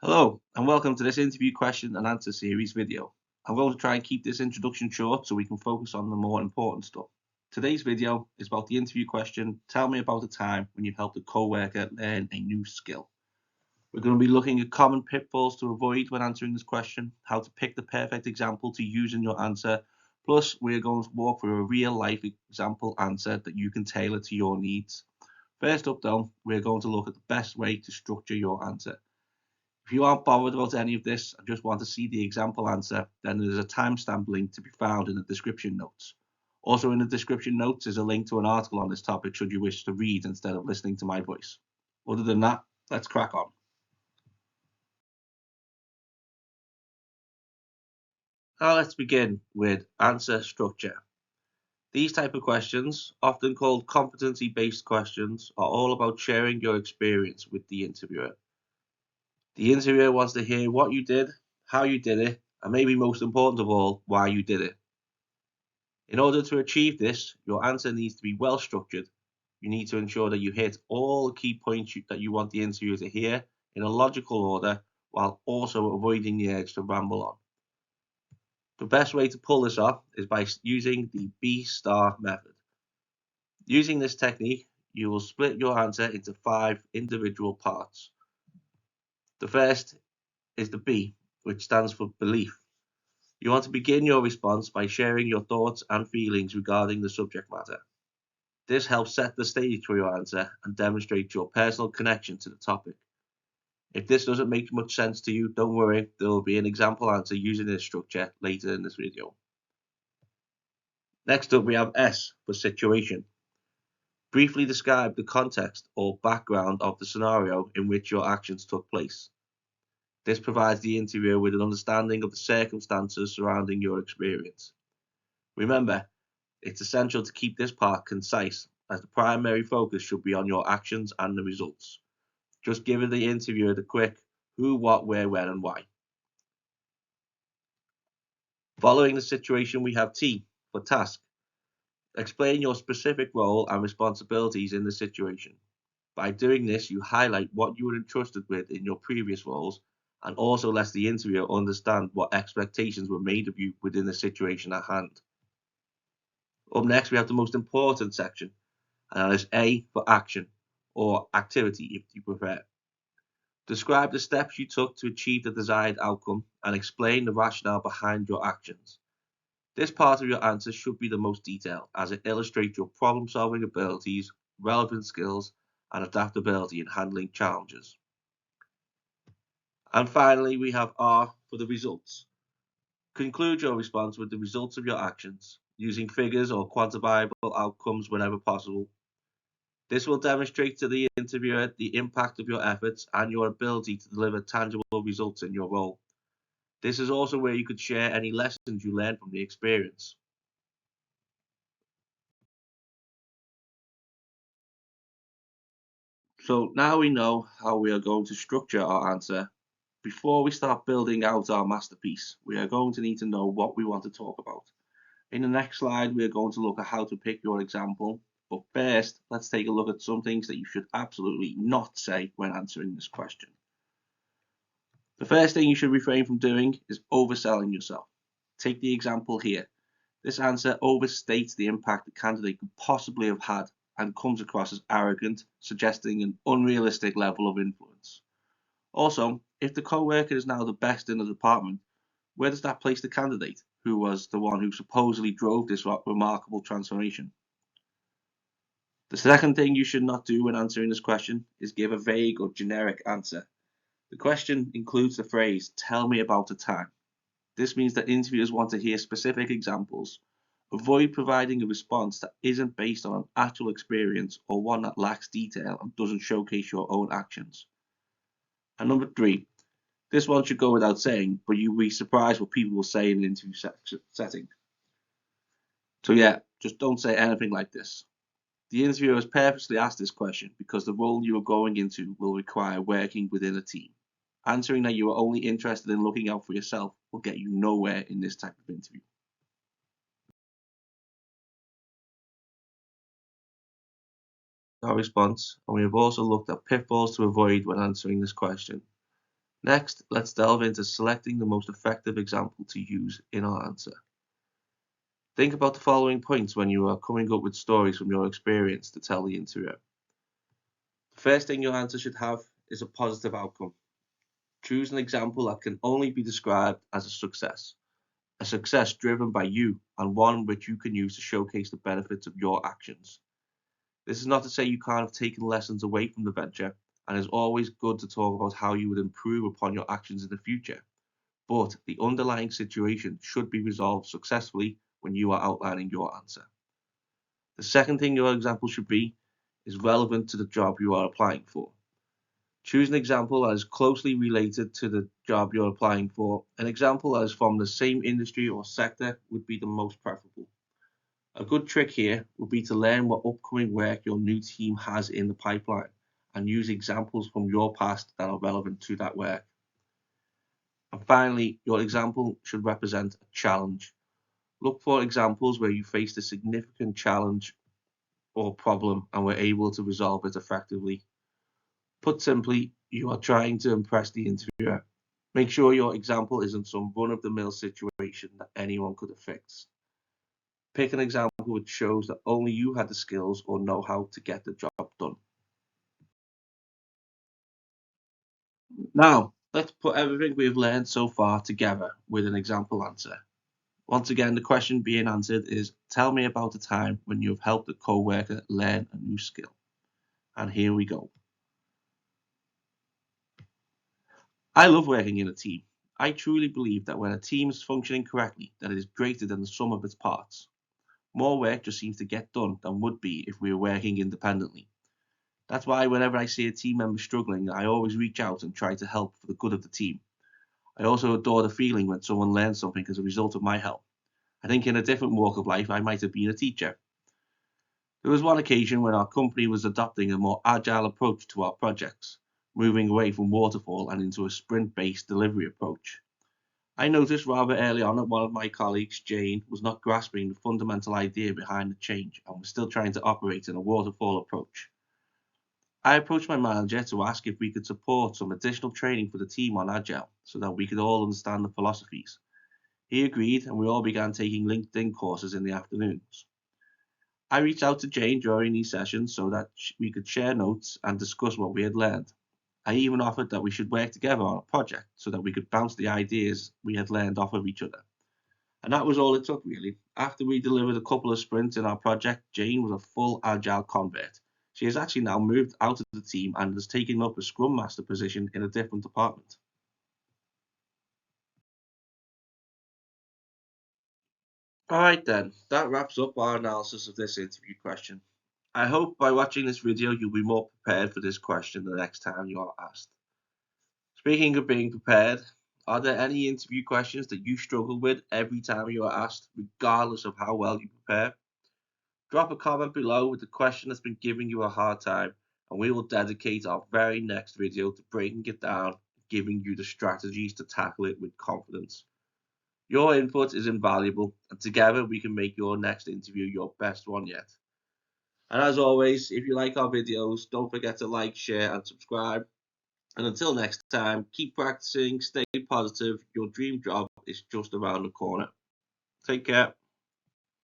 Hello, and welcome to this interview question and answer series video. I'm going to try and keep this introduction short so we can focus on the more important stuff. Today's video is about the interview question, tell me about a time when you've helped a co-worker learn a new skill. We're going to be looking at common pitfalls to avoid when answering this question, how to pick the perfect example to use in your answer, plus we're going to walk through a real life example answer that you can tailor to your needs. First up though, we're going to look at the best way to structure your answer. If you aren't bothered about any of this and just want to see the example answer, then there's a timestamp link to be found in the description notes. Also in the description notes is a link to an article on this topic should you wish to read instead of listening to my voice. Other than that, let's crack on. Now let's begin with answer structure. These type of questions, often called competency-based questions, are all about sharing your experience with the interviewer. The interviewer wants to hear what you did, how you did it, and maybe most important of all, why you did it. In order to achieve this, your answer needs to be well structured. You need to ensure that you hit all the key points that you want the interviewer to hear in a logical order, while also avoiding the urge to ramble on. The best way to pull this off is by using the B-star method. Using this technique, you will split your answer into 5 individual parts. The first is the B, which stands for belief. You want to begin your response by sharing your thoughts and feelings regarding the subject matter. This helps set the stage for your answer and demonstrate your personal connection to the topic. If this doesn't make much sense to you, don't worry, there will be an example answer using this structure later in this video. Next up we have S for situation. Briefly describe the context or background of the scenario in which your actions took place. This provides the interviewer with an understanding of the circumstances surrounding your experience. Remember, it's essential to keep this part concise, as the primary focus should be on your actions and the results. Just give the interviewer the quick who, what, where, when, and why. Following the situation, we have T for task. Explain your specific role and responsibilities in the situation. By doing this, you highlight what you were entrusted with in your previous roles and also lets the interviewer understand what expectations were made of you within the situation at hand. Up next, we have the most important section, and that is A for action, or activity if you prefer. Describe the steps you took to achieve the desired outcome and explain the rationale behind your actions. This part of your answer should be the most detailed, as it illustrates your problem-solving abilities, relevant skills, and adaptability in handling challenges. And finally, we have R for the results. Conclude your response with the results of your actions, using figures or quantifiable outcomes whenever possible. This will demonstrate to the interviewer the impact of your efforts and your ability to deliver tangible results in your role. This is also where you could share any lessons you learned from the experience. So now we know how we are going to structure our answer. Before we start building out our masterpiece, we are going to need to know what we want to talk about. In the next slide, we are going to look at how to pick your example. But first, let's take a look at some things that you should absolutely not say when answering this question. The first thing you should refrain from doing is overselling yourself. Take the example here. This answer overstates the impact the candidate could possibly have had and comes across as arrogant, suggesting an unrealistic level of influence. Also, if the co-worker is now the best in the department, where does that place the candidate, who was the one who supposedly drove this remarkable transformation? The second thing you should not do when answering this question is give a vague or generic answer. The question includes the phrase, tell me about a time. This means that interviewers want to hear specific examples. Avoid providing a response that isn't based on an actual experience or one that lacks detail and doesn't showcase your own actions. And number 3, this one should go without saying, but you'll be surprised what people will say in an interview setting. So yeah, just don't say anything like this. The interviewer has purposely asked this question because the role you are going into will require working within a team. Answering that you are only interested in looking out for yourself will get you nowhere in this type of interview. Our response, and we have also looked at pitfalls to avoid when answering this question. Next, let's delve into selecting the most effective example to use in our answer. Think about the following points when you are coming up with stories from your experience to tell the interviewer. The first thing your answer should have is a positive outcome. Choose an example that can only be described as a success driven by you, and one which you can use to showcase the benefits of your actions. This is not to say you can't have taken lessons away from the venture, and it's always good to talk about how you would improve upon your actions in the future. But the underlying situation should be resolved successfully when you are outlining your answer. The second thing your example should be is relevant to the job you are applying for. Choose an example that is closely related to the job you're applying for. An example that is from the same industry or sector would be the most preferable. A good trick here would be to learn what upcoming work your new team has in the pipeline and use examples from your past that are relevant to that work. And finally, your example should represent a challenge. Look for examples where you faced a significant challenge or problem and were able to resolve it effectively. Put simply, you are trying to impress the interviewer. Make sure your example isn't some run-of-the-mill situation that anyone could have fixed. Pick an example which shows that only you had the skills or know how to get the job done. Now, let's put everything we've learned so far together with an example answer. Once again, the question being answered is, tell me about a time when you have helped a co-worker learn a new skill. And here we go. I love working in a team. I truly believe that when a team is functioning correctly, that it is greater than the sum of its parts. More work just seems to get done than would be if we were working independently. That's why whenever I see a team member struggling, I always reach out and try to help for the good of the team. I also adore the feeling when someone learns something as a result of my help. I think in a different walk of life, I might have been a teacher. There was one occasion when our company was adopting a more agile approach to our projects, moving away from waterfall and into a sprint-based delivery approach. I noticed rather early on that one of my colleagues, Jane, was not grasping the fundamental idea behind the change and was still trying to operate in a waterfall approach. I approached my manager to ask if we could support some additional training for the team on Agile so that we could all understand the philosophies. He agreed, and we all began taking LinkedIn courses in the afternoons. I reached out to Jane during these sessions so that we could share notes and discuss what we had learned. I even offered that we should work together on a project so that we could bounce the ideas we had learned off of each other. And that was all it took, really. After we delivered a couple of sprints in our project, Jane was a full Agile convert. She has actually now moved out of the team and has taken up a Scrum Master position in a different department. Alright then, that wraps up our analysis of this interview question. I hope by watching this video you'll be more prepared for this question the next time you are asked. Speaking of being prepared, are there any interview questions that you struggle with every time you are asked, regardless of how well you prepare? Drop a comment below with the question that's been giving you a hard time, and we will dedicate our very next video to breaking it down, giving you the strategies to tackle it with confidence. Your input is invaluable, and together we can make your next interview your best one yet. And as always, if you like our videos, don't forget to like, share, and subscribe. And until next time, keep practicing, stay positive. Your dream job is just around the corner. Take care.